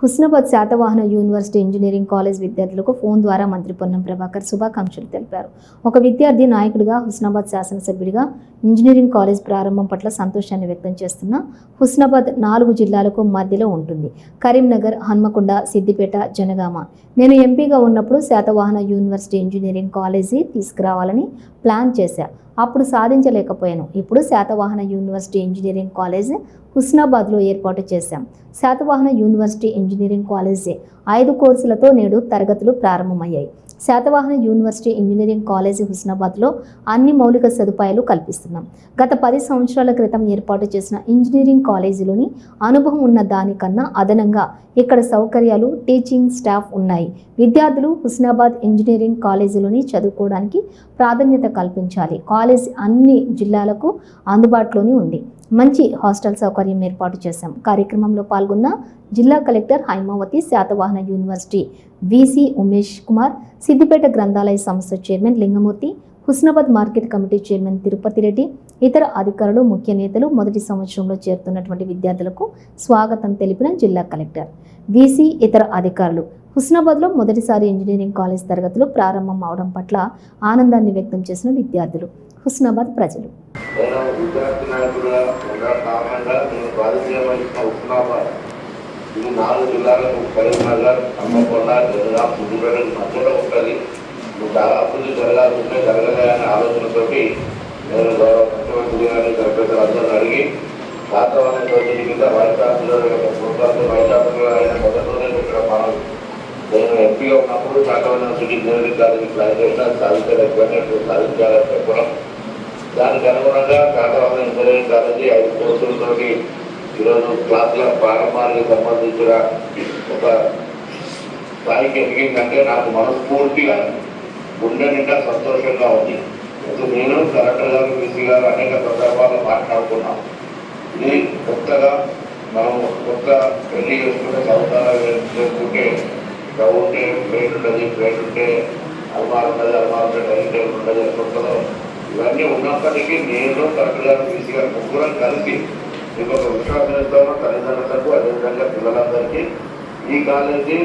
Husnabad Satavahana university engineering college విద్యార్థులకు phone ద్వారా మంత్రి పొన్నం ప్రభాకర్ శుభాకాంక్షలు తెలిపారు. ఒక విద్యార్థి నాయకుడిగా, హుస్నాబాద్ శాసనసభ్యుడిగా ఇంజనీరింగ్ కాలేజ్ ప్రారంభం పట్ల సంతోషాన్ని వ్యక్తం చేస్తున్న హుస్నాబాద్ 4 జిల్లాలకు మధ్యలో ఉంటుంది. కరీంనగర్, హన్మకొండ, సిద్దిపేట, జనగామ. నేను ఎంపీగా ఉన్నప్పుడు శాతవాహన యూనివర్సిటీ ఇంజనీరింగ్ కాలేజీ తీసుకురావాలని ప్లాన్ చేశా. అప్పుడు సాధించలేకపోయాను. ఇప్పుడు శాతవాహన యూనివర్సిటీ ఇంజనీరింగ్ కాలేజ్ హుస్నాబాద్లో ఏర్పాటు చేశాం. శాతవాహన యూనివర్సిటీ ఇంజనీరింగ్ కాలేజీ 5 కోర్సులతో నేడు తరగతులు ప్రారంభమయ్యాయి. శాతవాహన యూనివర్సిటీ ఇంజనీరింగ్ కాలేజీ హుస్నాబాద్లో అన్ని మౌలిక సదుపాయాలు కల్పిస్తున్నాం. గత 10 సంవత్సరాల క్రితం ఏర్పాటు చేసిన ఇంజనీరింగ్ కాలేజీలోని అనుభవం ఉన్న దానికన్నా అదనంగా ఇక్కడ సౌకర్యాలు, టీచింగ్ స్టాఫ్ ఉన్నాయి. విద్యార్థులు హుస్నాబాద్ ఇంజనీరింగ్ కాలేజీలోని చదువుకోవడానికి ప్రాధాన్యత కల్పించాలి. కాలేజీ అన్ని జిల్లాలకు అందుబాటులోని ఉంది. మంచి హాస్టల్ సౌకర్యం ఏర్పాటు చేశాం. కార్యక్రమంలో పాల్గొన్న జిల్లా collector Haimavathi, Satavahana university VC Umesh Kumar, Siddipet గ్రంథాలయ సంస్థ chairman Lingamurthy, Husnabad market committee chairman Tirupati Reddy, ఇతర అధికారులు, ముఖ్య నేతలు, మొదటి సంవత్సరంలో చేరుతున్నటువంటి విద్యార్థులకు స్వాగతం తెలిపిన జిల్లా కలెక్టర్, వీసీ, ఇతర అధికారులు హుస్నాబాద్లో మొదటిసారి ఇంజనీరింగ్ కాలేజ్ తరగతులు ప్రారంభం అవడం పట్ల ఆనందాన్ని వ్యక్తం చేసిన విద్యార్థులు, హుస్నాబాద్ ప్రజలు. ఇది 4 జిల్లాలకు కరీంనగర్, హన్మకొండ, జనగామ, సిద్దిపేటకు మధ్యలో ఉంటుంది. చాలా అభివృద్ధి జరగాల్సిందే, జరగలే అనే ఆలోచనతో నేను గౌరవ ముఖ్యమంత్రి గారిని పెద్దలందరూ అడిగి వాతావరణ యోజన కింద వైశాఖలో అయిన మొదటిలోనే ఇక్కడ మనం నేను ఎంపీగా ఉన్నప్పుడు Satavahana city engineering college plan చేసిన సాధించాలని చెప్పడం, దానికి అనుగుణంగా శాతవాహన ఇంజనీరింగ్ కాలేజీ 5 కోర్సులతోటి ఈరోజు క్లాసుల ప్రారంభానికి సంబంధించిన ఒక స్థాయికి ఎదిగిందంటే నాకు మనస్ఫూర్తిగా గుండె నిండా సంతోషంగా ఉంది. నేను కలెక్టర్ గారు, వీసీ గారు అనేక సందర్భాల్లో మాట్లాడుకున్నాం. ఇది కొత్తగా మనం కొత్త పెళ్లి చేసుకుంటే సంవత్సరాలు చేసుకుంటే స్టవ్ ఉంటే ప్లేట్ ఉంటుంది, ప్లేట్ ఉంటే అల్మార్ ఉంటుంది, అల్మార్ ఉంటే డైనింగ్ టేబుల్ ఉంటుంది, కొత్తలో ఇవన్నీ ఉన్నప్పటికీ నేను కలెక్టర్ గారు, వీసీ గారు ముగ్గురం కలిసి మీకు ఒక విశ్వాసం ఇస్తాము. తల్లిదండ్రులకు, అదేవిధంగా పిల్లలందరికీ ఈ కాలేజీ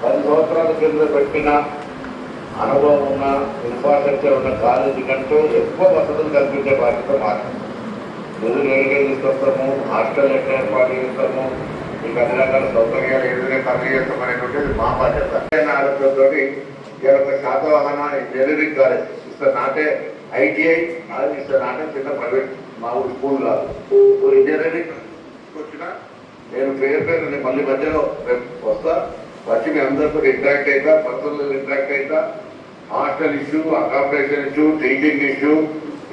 10 సంవత్సరాల కింద పెట్టిన అనుభవం ఉన్న, ఇన్ఫ్రాస్ట్రక్చర్ ఉన్న కాలేజీ కంటూ ఎక్కువ వసతులు కల్పించే బాధ్యత మాకు. నిధులు ఏరిగా తీసుకొస్తాము, హాస్టల్ ఎట్లా ఏర్పాటు చేస్తాము, మీకు అన్ని రకాల సౌకర్యాలు ఏ విధంగా ఖర్చు చేస్తాం అనేటువంటిది మా బాధ్యత. ఆలోచనతో ఒక శాతవాహన ఇంజనీరింగ్ కాలేజ్ ఇస్తారు, నాటే ఐటీఐ అది ఇస్తారు, నాటే చిన్న ప్రైవేట్ మా ఊరి స్కూల్ కాదు. ఇంజనీరింగ్ వచ్చిన నేను పేరు మళ్ళీ మధ్యలో వస్తా, వచ్చి మీ అందరితో ఇంటరాక్ట్ అవుతా, పర్సనల్ ఇంటరాక్ట్ అవుతా. Hostel issue, accommodation issue, teaching issue,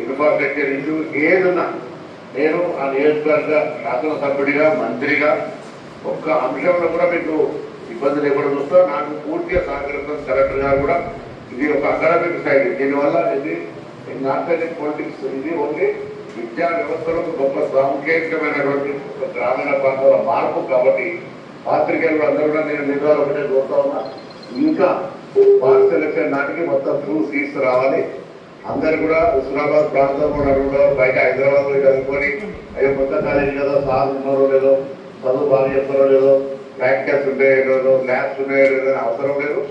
infrastructure issue ఏదున్నా నేను ఆ నియోజకవర్గ శాసనసభ్యుడిగా, మంత్రిగా ఒక్క అంశంలో కూడా మీకు ఇబ్బంది లేకుండా చూస్తా. నాకు పూర్తిగా సహకరిస్తాను. కలెక్టర్ గారు కూడా ఇది ఒక అకాడమిక్ సైడ్, దీనివల్ల ఇది నాట్ పొలిటిక్స్, ఇది ఓన్లీ విద్యా వ్యవస్థలో గొప్ప ప్రాముఖ్యమైనటువంటి గ్రామీణ ప్రాంతాల మార్పు. కాబట్టి పాత్రికేయులు అందరూ కూడా నేను నిర్వహణ ఒకటే కోరుతా ఉన్నా, ఇంకా మార్చ్ ఎలక్షన్ నాటికి మొత్తం 2 సీట్స్ రావాలి. అందరు కూడా హుస్నాబాద్ ప్రాంతంలో నడుగులో బయట హైదరాబాద్లో చదువుకొని అయ్యో కొత్త కాలేజీ కదా, సార్ ఉన్నారో లేదో, చదువు బాగా చెప్తారో లేదో, ప్రాక్టికల్స్ ఉంటాయో లేదో, ల్యాబ్స్ ఉన్నాయో లేదో అని అవసరం లేదు.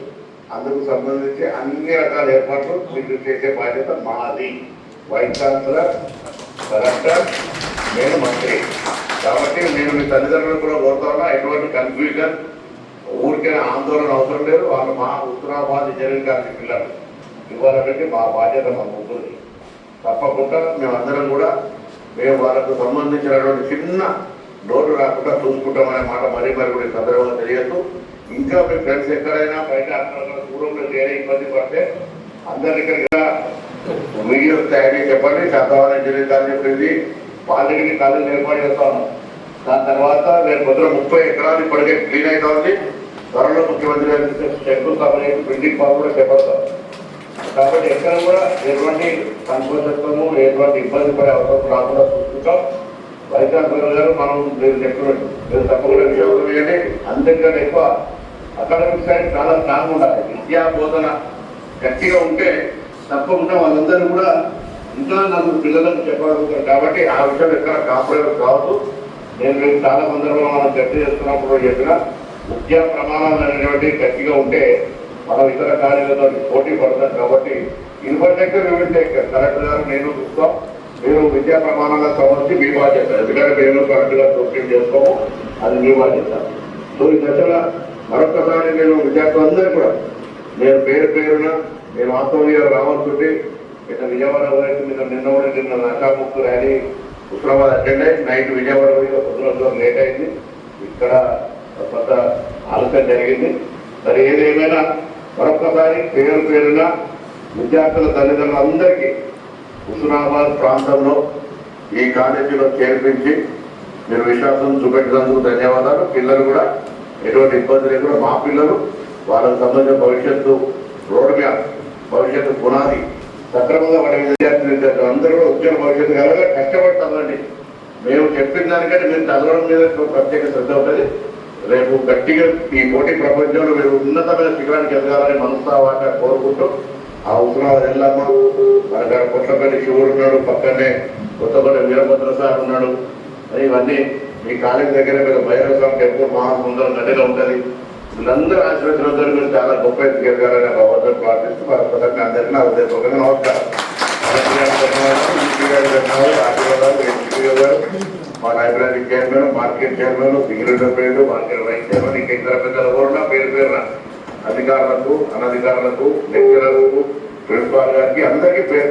అందుకు సంబంధించి అన్ని రకాల ఏర్పాట్లు మీకు చేసే బాధ్యత మాది. వైస్ ఛాన్సలర్, కలెక్టర్, నేను మంత్రి. కాబట్టి నేను మీ తల్లిదండ్రులు కూడా కోరుతా ఉన్నా, ఎటువంటి కన్ఫ్యూజన్, ఊరికైనా ఆందోళన అవసరం లేదు. వాళ్ళు మా హుస్నాబాద్ ఇంజనీరింగ్ కాలేజీ పిల్లలు ఇవ్వాలంటే మా బాధ్యత మాకు ఉంటుంది. తప్పకుండా మేమందరం కూడా మేము వాళ్ళకు సంబంధించినటువంటి చిన్న లోటు రాకుండా చూసుకుంటామనే మాట మరీ కూడా ఈ సందర్భంగా తెలియదు. ఇంకా మీ ఫ్రెండ్స్ ఎక్కడైనా బయట అక్కడ దూరంలో చేరే ఇబ్బంది పడితే అందరికీ వీడియో తయారీ చెప్పండి. శాతవాహన ఇంజనీరింగ్ కాలేజ్ చెప్పింది పాలిటెక్నిక్ కాలేజీలు ఏర్పాటు చేస్తాను. దాని తర్వాత నేను మొదలు 30 ఎకరాలు ఇప్పటికే క్లీన్ అవుతా ఉంది. త్వరలో ముఖ్యమంత్రి గారి శంకుస్థాపన బిల్డింగ్ పాలు కూడా చేపడతాం. కాబట్టి ఎక్కడ కూడా ఎటువంటి సంకోచత్వము, ఎటువంటి ఇబ్బంది పడే అవసరం రాకుండా చూసుకుంటాం. వైద్యాధికారులు గారు మనం మీరు చెప్పినట్టు మీరు తప్పకుండా విషయంలో వేయండి. అందరికంటే ఎక్కువ అకాడమిక్ సైడ్ చాలా స్ట్రాంగ్ ఉండాలి. విద్యా బోధన గట్టిగా ఉంటే తప్పకుండా వాళ్ళందరూ కూడా ఇంకా 4 పిల్లలకు చెప్పగలుగుతారు. కాబట్టి ఆ విషయం ఎక్కడ కాంప్రమైజ్ కావద్దు. నేను మీకు చాలా సందర్భంలో మనం చర్చ చేస్తున్నప్పుడు చెప్పిన విద్యా ప్రమాణాలు అనేటువంటి గట్టిగా ఉంటే మనం ఇతర కార్యాలతో పోటీ పడతాం. కాబట్టి ఇన్ఫ్రాస్ట్రక్చర్ కలెక్టర్ గారు నేను చూస్తాం, మీరు విద్యా ప్రమాణాలకు సంబంధించి మీ బాధ్యత. ఎందుకంటే మేము కరెక్ట్గా దోషం చేసుకోము, అది మీ బాధ్యత. సో ఈ దశలో మరొకసారి నేను విద్యార్థులందరూ కూడా నేను పేరున నేను వాస్తవంగా రావాల్సింది. ఇట్లా విజయవాడ వైపు మీద నిన్న నషాముక్తు ర్యాలీ హుస్నాబాద్ అటెండ్ అయ్యి నైట్ విజయవాడ పొద్దున లేట్ అయింది. ఇక్కడ కొంత ఆలస్యం జరిగింది. మరి ఏదేమైనా మరొకసారి పేరున విద్యార్థుల తల్లిదండ్రులందరికీ హుస్నాబాద్ ప్రాంతంలో ఈ కాలేజీలో చేర్పించి మీరు విశ్వాసం చూపెట్టినందుకు ధన్యవాదాలు. పిల్లలు కూడా ఎటువంటి ఇబ్బంది లేకుండా మా పిల్లలు వాళ్ళకు సంబంధించిన భవిష్యత్తు రోడ్డు మీద భవిష్యత్తు పునాది సక్రమంగా పడే విద్యార్థులు అందరూ కూడా ఉద్యోగ భవిష్యత్తు కలగా కష్టపడి చదవండి. మేము చెప్పిన దానికంటే మీరు చదవడం మీద ప్రత్యేక శ్రద్ధ ఉంటుంది. రేపు గట్టిగా ఈ పోటీ ప్రపంచంలో మీరు ఉన్నతమైన శిఖరానికి ఎదగాలని మనసా వాట కోరుకుంటూ ఆ హుస్నాబాద్ ఎల్లమ్మ మన కొత్తపల్లి శివుడు ఉన్నాడు, పక్కనే కొత్తపల్లి వీరభద్ర సార్ ఉన్నాడు. ఇవన్నీ మీ కాలేజీ దగ్గర మీరు భైరవ స్వామి టెంపుల్ మహాసుందరం నదిలో ఉంటుంది. వీళ్ళందరూ ఆశీర్వచనంతో మీరు చాలా గొప్ప ఎదగాలని భగవంతుడు ప్రార్థిస్తూ మరొకసారి అందరికీ నా ఉదయపూర్వకంగా నమస్కారం. మా library chairman, market chairman, secretary, market vice chairman, ఇంకా ఇతర పెద్దలు కూడా పేరున అధికారులకు, అనధికారులకు, లెక్చరర్లకు, ప్రిన్సిపాల్ గారికి అందరికీ పేరు